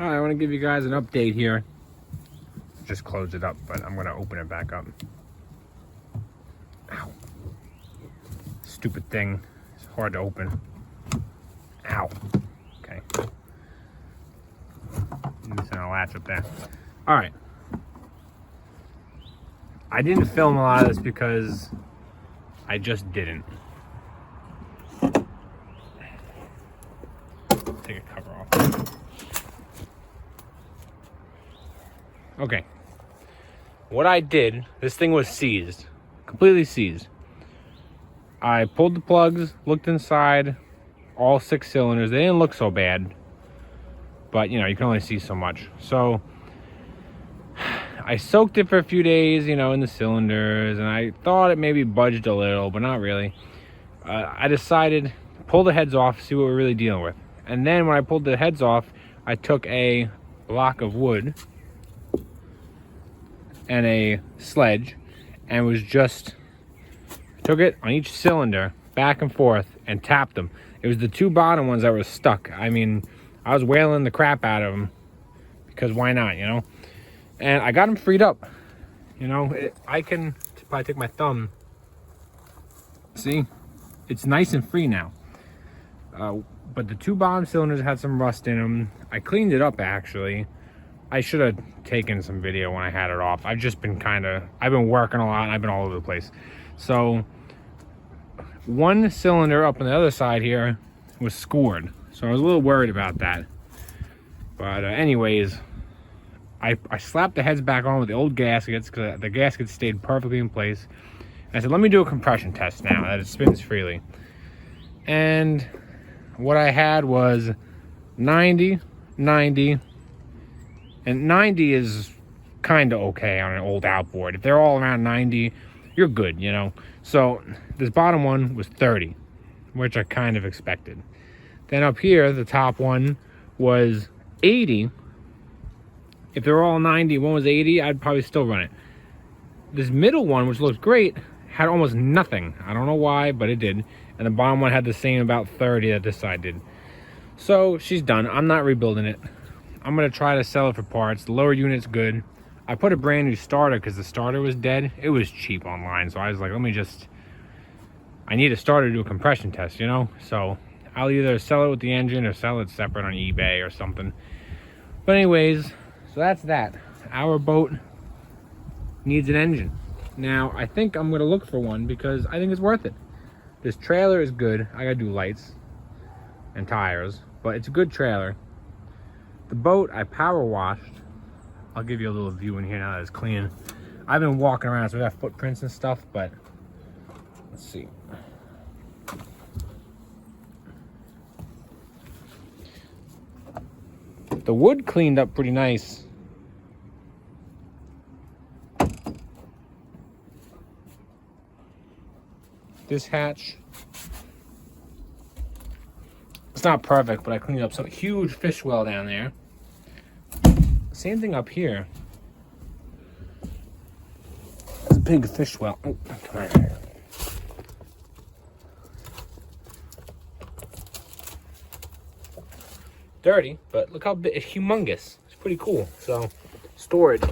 Alright, I want to give you guys an update here. Just close it up, but I'm going to open it back up. Ow. Stupid thing. It's hard to open. Ow. Okay. Missing a latch up there. Alright. I didn't film a lot of this because I just didn't. Take a cover off. Okay. What I did, this thing was seized. Completely seized. I pulled the plugs, looked inside, all 6 cylinders. They didn't look so bad. But, you know, you can only see so much. So, I soaked it for a few days, you know, in the cylinders. And I thought it maybe budged a little, but not really. I decided to pull the heads off, see what we're really dealing with. And then when I pulled the heads off, I took a block of wood and a sledge and was just took it on each cylinder back and forth and tapped them. It was the 2 bottom ones that were stuck. I mean, I was wailing the crap out of them because why not, you know? And I got them freed up. You know, I can probably take my thumb. See, it's nice and free now. But the 2 bottom cylinders had some rust in them. I cleaned it up actually. I should have taken some video when I had it off. I've just been I've been working a lot and I've been all over the place. So 1 cylinder up on the other side here was scored. So I was a little worried about that. But anyways, I slapped the heads back on with the old gaskets because the gaskets stayed perfectly in place. And I said, let me do a compression test now that it spins freely. And what I had was 90, 90, and 90 is kind of okay on an old outboard. If they're all around 90, you're good, you know. So this bottom one was 30, which I kind of expected. Then up here, the top one was 80. If they're all 90, one was 80, I'd probably still run it. This middle one, which looked great, had almost nothing. I don't know why, but it did. And the bottom one had the same about 30 that this side did. So she's done. I'm not rebuilding it. I'm going to try to sell it for parts. The lower unit's good. I put a brand new starter because the starter was dead. It was cheap online. So I was like, I need a starter to do a compression test, you know? So I'll either sell it with the engine or sell it separate on eBay or something. But anyways, so that's that. Our boat needs an engine. Now, I think I'm going to look for one because I think it's worth it. This trailer is good. I got to do lights and tires, but it's a good trailer. The boat I power washed. I'll give you a little view in here now that it's clean. I've been walking around, so we got footprints and stuff, but let's see. The wood cleaned up pretty nice. This hatch, it's not perfect, but I cleaned up some huge fish well down there. Same thing up here. It's a big fish well. Oh, come on. Dirty, but look how big, it's humongous. It's pretty cool. So, storage.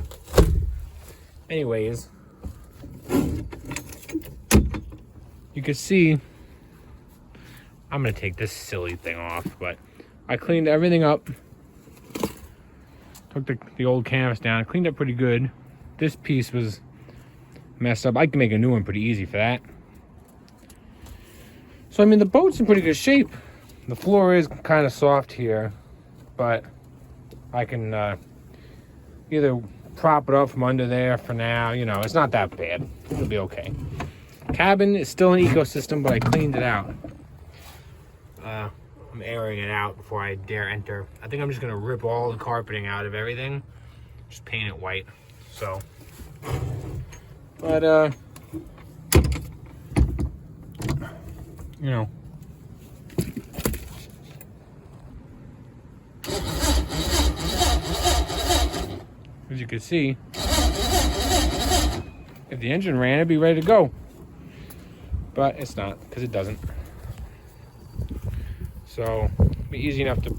Anyways, you can see, I'm gonna take this silly thing off, but I cleaned everything up. Took the old canvas down, cleaned up pretty good. This piece was messed up. I can make a new one pretty easy for that. So I mean, the boat's in pretty good shape. The floor is kind of soft here, but I can either prop it up from under there for now. You know, it's not that bad. It'll be okay. Cabin is still an ecosystem, but I cleaned it out. I'm airing it out before I dare enter. I think I'm just gonna rip all the carpeting out of everything, just paint it white. So, but you know, as you can see, if the engine ran, it'd be ready to go. But it's not, because it doesn't. So, it'll be easy enough to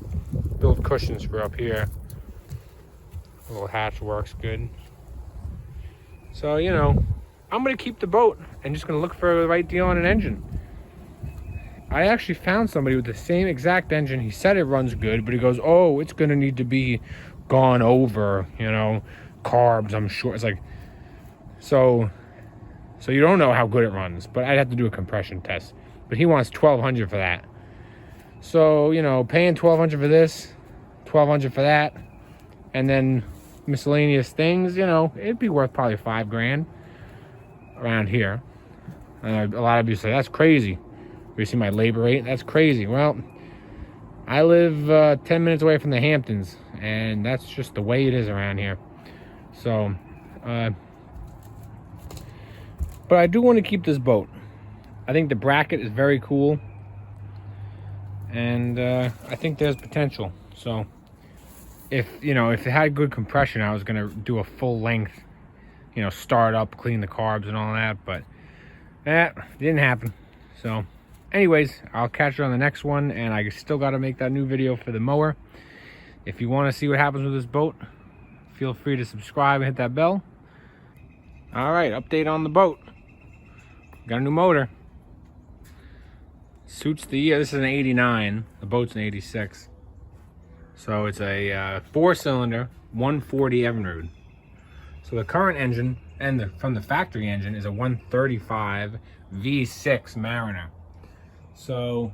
build cushions for up here. The little hatch works good. So, you know, I'm gonna keep the boat and just gonna look for the right deal on an engine. I actually found somebody with the same exact engine. He said it runs good, but he goes, oh, it's gonna need to be gone over, you know, carbs, I'm sure. It's like, so you don't know how good it runs, but I'd have to do a compression test. But he wants $1,200 for that. So, you know, paying $1,200 for this, $1,200 for that, and then miscellaneous things, you know, it'd be worth probably $5,000 around here. And a lot of you say, that's crazy. You see my labor rate? That's crazy. Well, I live 10 minutes away from the Hamptons, and that's just the way it is around here. So, but I do want to keep this boat. I think the bracket is very cool, and I think there's potential. So, if it had good compression, I was gonna do a full length, you know, start up, clean the carbs and all that, but that didn't happen. So, anyways, I'll catch you on the next one, and I still got to make that new video for the mower. If you want to see what happens with this boat, feel free to subscribe and hit that bell. All right, update on the boat. Got a new motor. Suits the year. This is an 89. The boat's an 86. So it's a 4-cylinder 140 Evinrude. So the current engine and from the factory engine is a 135 V6 Mariner. So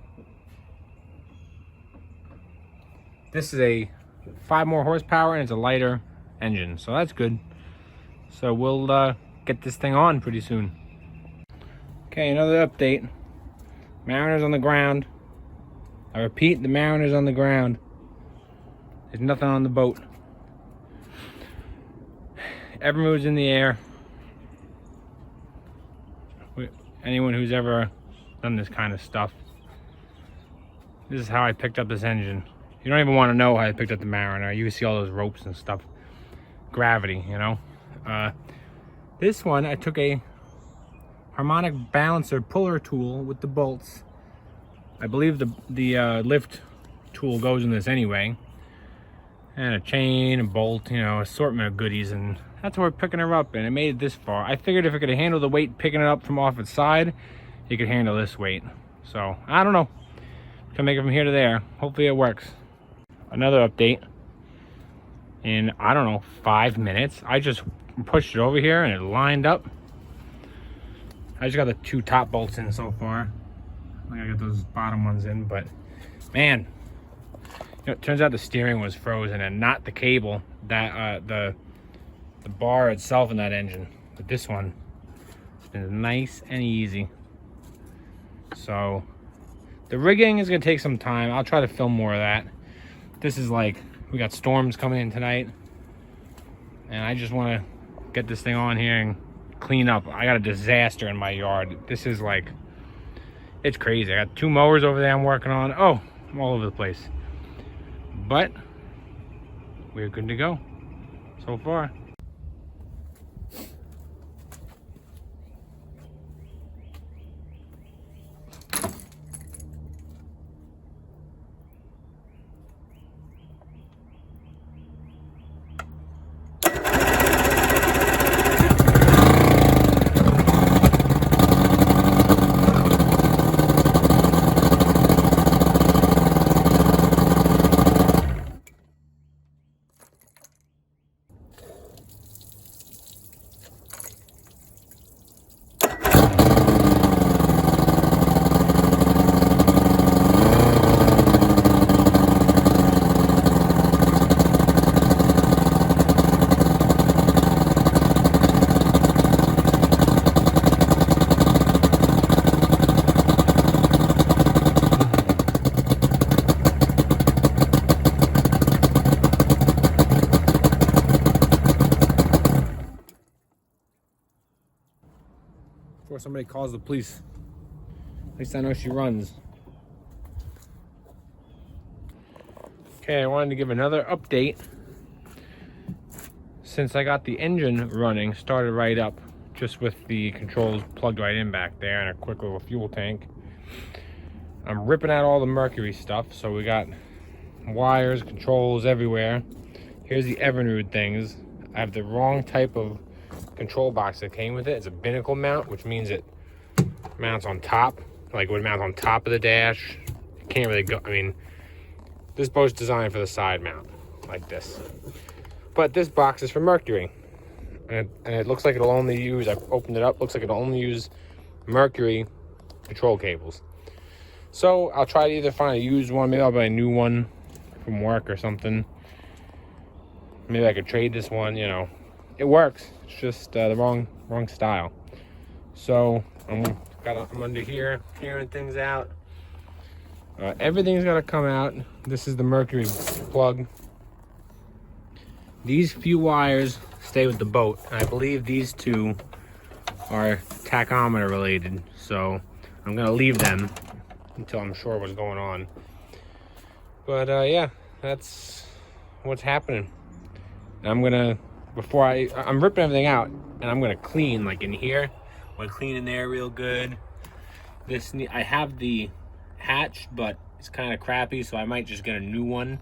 this is a 5 more horsepower and it's a lighter engine, so that's good. So we'll get this thing on pretty soon. Okay, another update. Mariner's on the ground. I repeat, the Mariner's on the ground. There's nothing on the boat. Evinrude's in the air. Anyone who's ever done this kind of stuff, this is how I picked up this engine. You don't even want to know how I picked up the Mariner. You can see all those ropes and stuff. Gravity, you know. This one, I took a harmonic balancer puller tool with the bolts. I believe the lift tool goes in this anyway. And a chain, a bolt, you know, assortment of goodies, and that's how we're picking her up, and it made it this far. I figured if it could handle the weight picking it up from off its side, it could handle this weight. So, I don't know. Can make it from here to there. Hopefully it works. Another update. In, I don't know, 5 minutes, I just pushed it over here and it lined up. I just got the 2 top bolts in so far. I gotta get those bottom ones in, but man, you know, it turns out the steering was frozen and not the cable, that the bar itself in that engine. But this one has been nice and easy. So the rigging is gonna take some time. I'll try to film more of that. This is like, we got storms coming in tonight, and I just want to get this thing on here and clean up. I got a disaster in my yard. This is like, it's crazy. I got 2 mowers over there I'm working on. Oh, I'm all over the place. But we're good to go so far. Before somebody calls the police. At least I know she runs. Okay, I wanted to give another update. Since I got the engine running, started right up, just with the controls plugged right in back there and a quick little fuel tank. I'm ripping out all the mercury stuff, so we got wires, controls everywhere. Here's the Evinrude things. I have the wrong type of control box that came with it. It's a binnacle mount, which means it mounts on top, like it would mount on top of the dash. It can't really go, I mean, this boat's designed for the side mount, like this. But this box is for Mercury. And it looks like it'll only use, I've opened it up, looks like it'll only use Mercury control cables. So I'll try to either find a used one, maybe I'll buy a new one from work or something. Maybe I could trade this one, you know. It works, it's just the wrong style. So I'm under here, clearing things out. Everything's gotta come out. This is the Mercury plug. These few wires stay with the boat. And I believe these two are tachometer related. So I'm gonna leave them until I'm sure what's going on. But yeah, that's what's happening. And I'm gonna, I'm ripping everything out and I'm gonna clean like in here. I'm gonna clean in there real good. I have the hatch, but it's kind of crappy, so I might just get a new one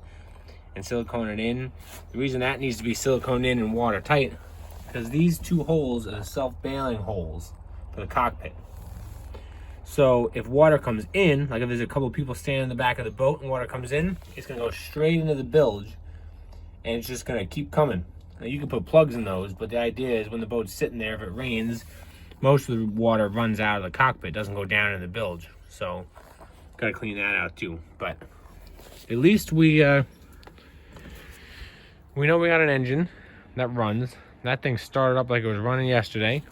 and silicone it in. The reason that needs to be siliconed in and watertight, because these two holes are self-bailing holes for the cockpit. So if water comes in, like if there's a couple of people standing in the back of the boat and water comes in, it's gonna go straight into the bilge and it's just gonna keep coming. Now you can put plugs in those, but the idea is when the boat's sitting there, if it rains, most of the water runs out of the cockpit, doesn't go down in the bilge. So gotta clean that out too. But at least we know we got an engine that runs. That thing started up like it was running yesterday.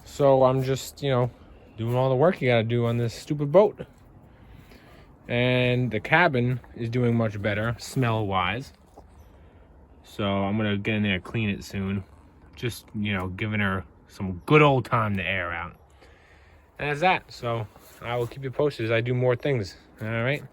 So I'm just, you know, doing all the work you gotta do on this stupid boat. And the cabin is doing much better, smell-wise. So I'm gonna get in there and clean it soon. Just, you know, giving her some good old time to air out. And that's that. So I will keep you posted as I do more things. All right.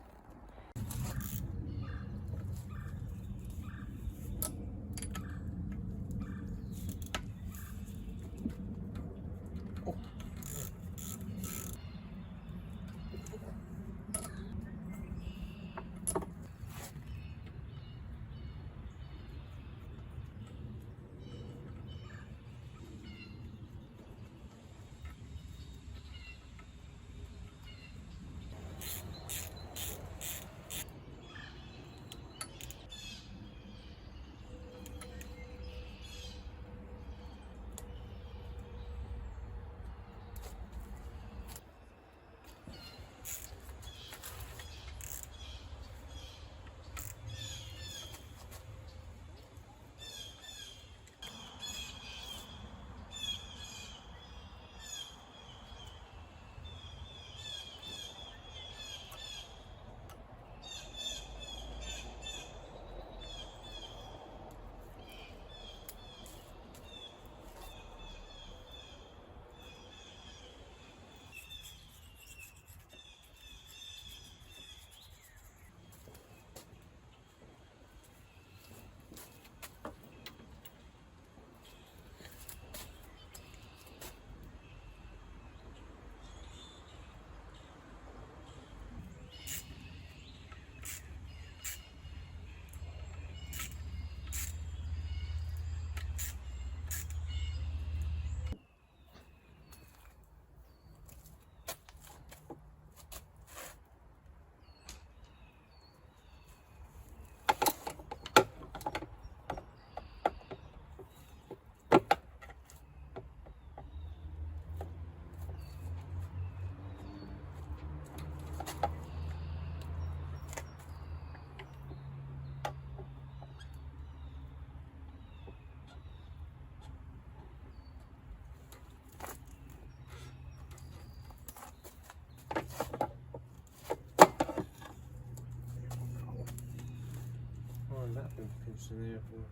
That been pinched in there for.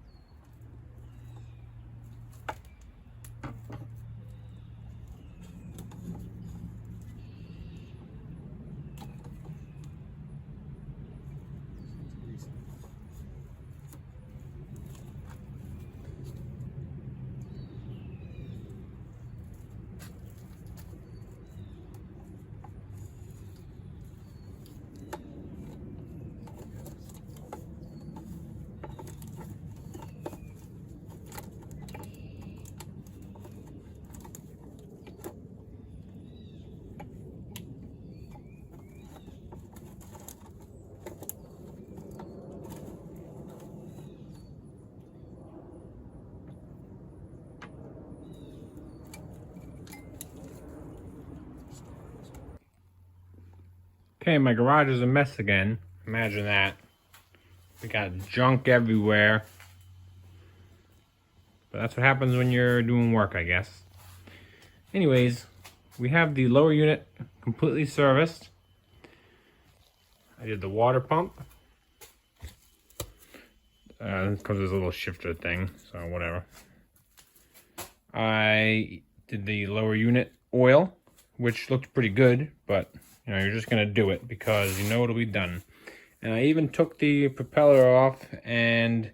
Okay, my garage is a mess again. Imagine that. We got junk everywhere. But that's what happens when you're doing work, I guess. Anyways, we have the lower unit completely serviced. I did the water pump. Because there's a little shifter thing, so whatever. I did the lower unit oil, which looked pretty good, but you know, you're just gonna do it because you know it'll be done. And I even took the propeller off and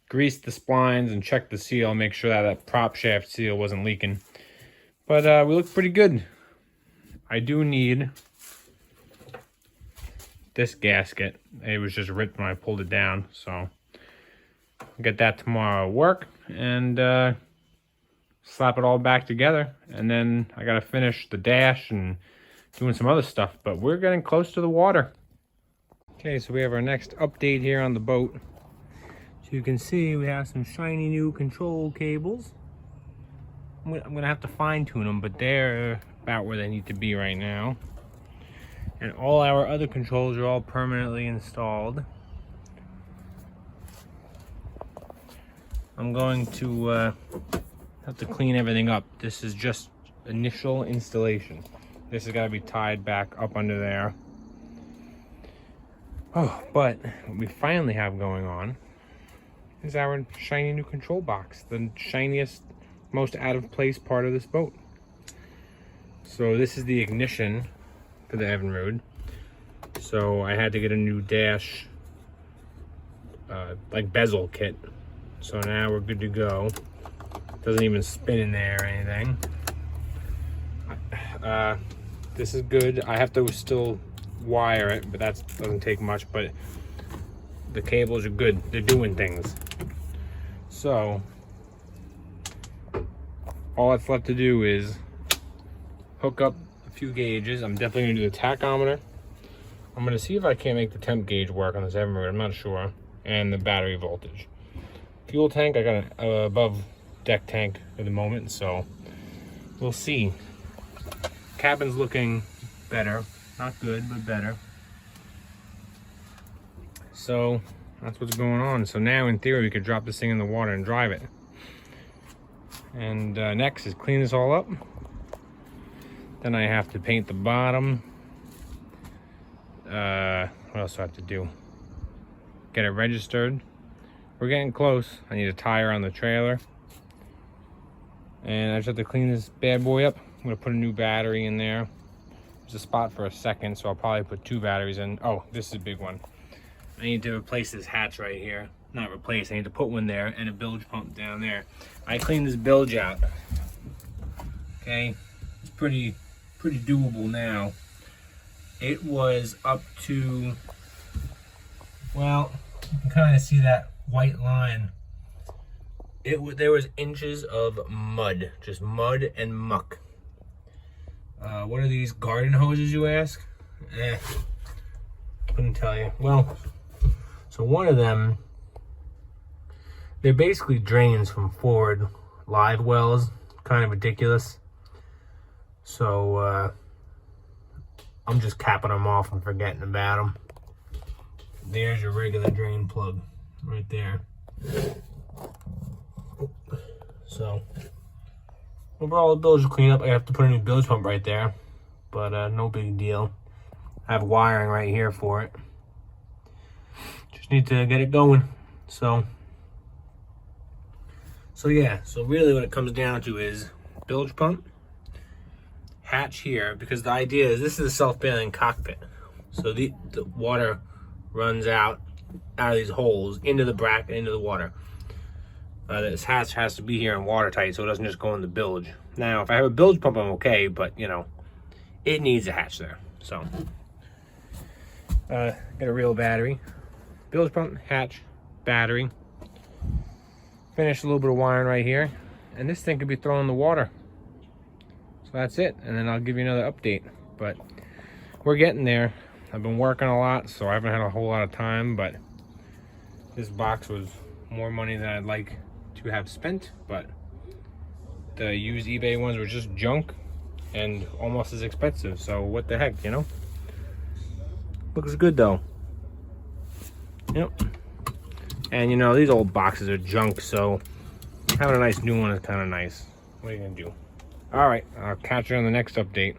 greased the splines and checked the seal, make sure that that prop shaft seal wasn't leaking. But we look pretty good. I do need this gasket. It was just ripped when I pulled it down, so I'll get that tomorrow at work and slap it all back together. And then I gotta finish the dash and doing some other stuff, but we're getting close to the water. Okay, so we have our next update here on the boat. So you can see we have some shiny new control cables. I'm gonna have to fine tune them, but they're about where they need to be right now. And all our other controls are all permanently installed. I'm going to have to clean everything up. This is just initial installation. This has got to be tied back up under there. Oh, but what we finally have going on is our shiny new control box, the shiniest, most out of place part of this boat. So this is the ignition for the Evinrude. So I had to get a new dash, like bezel kit. So now we're good to go. Doesn't even spin in there or anything. This is good. I have to still wire it, but that doesn't take much. But the cables are good. They're doing things. So all that's left to do is hook up a few gauges. I'm definitely gonna do the tachometer. I'm gonna see if I can't make the temp gauge work on this Evinrude. I'm not sure. And the battery voltage. Fuel tank, I got an above deck tank at the moment, so we'll see. Cabin's looking better. Not good, but better. So that's what's going on. So now in theory we could drop this thing in the water and drive it. And next is clean this all up. Then I have to paint the bottom. What else do I have to do? Get it registered. We're getting close. I need a tire on the trailer. And I just have to clean this bad boy up. I'm gonna put a new battery in there. There's a spot for a second, so I'll probably put 2 batteries in. Oh, this is a big one. I need to replace this hatch right here. Not replace, I need to put one there and a bilge pump down there. I cleaned this bilge out. Okay, it's pretty doable now. It was up to, well, you can kind of see that white line. There was inches of mud, just mud and muck. What are these garden hoses, you ask? Couldn't tell you. Well, so one of them, they're basically drains from forward live wells. Kind of ridiculous. So I'm just capping them off and forgetting about them. There's your regular drain plug right there. So overall, the bilge will clean up. I have to put a new bilge pump right there, but no big deal. I have wiring right here for it. Just need to get it going. So yeah, so really what it comes down to is bilge pump, hatch here, because the idea is this is a self-bailing cockpit. So the water runs out of these holes into the bracket, into the water. This hatch has to be here and watertight so it doesn't just go in the bilge. Now, if I have a bilge pump, I'm okay, but you know, it needs a hatch there. So, get a real battery, bilge pump, hatch, battery. Finish a little bit of wiring right here, and this thing could be thrown in the water. So that's it, and then I'll give you another update. But we're getting there. I've been working a lot, so I haven't had a whole lot of time, but this box was more money than I'd like to have spent, but the used eBay ones were just junk and almost as expensive, so what the heck, you know? Looks good though. Yep. And you know, these old boxes are junk, so having a nice new one is kind of nice. What are you gonna do? All right, I'll catch you on the next update.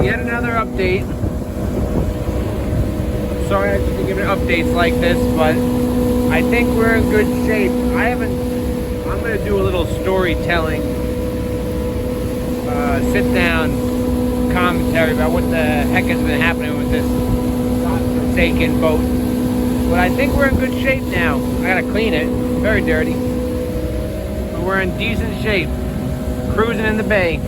Yet another update. Sorry I have to be giving updates like this, but I think we're in good shape. I'm gonna do a little storytelling, sit down commentary about what the heck has been happening with this godforsaken boat. But I think we're in good shape now. I gotta clean it, very dirty. But we're in decent shape, cruising in the bay.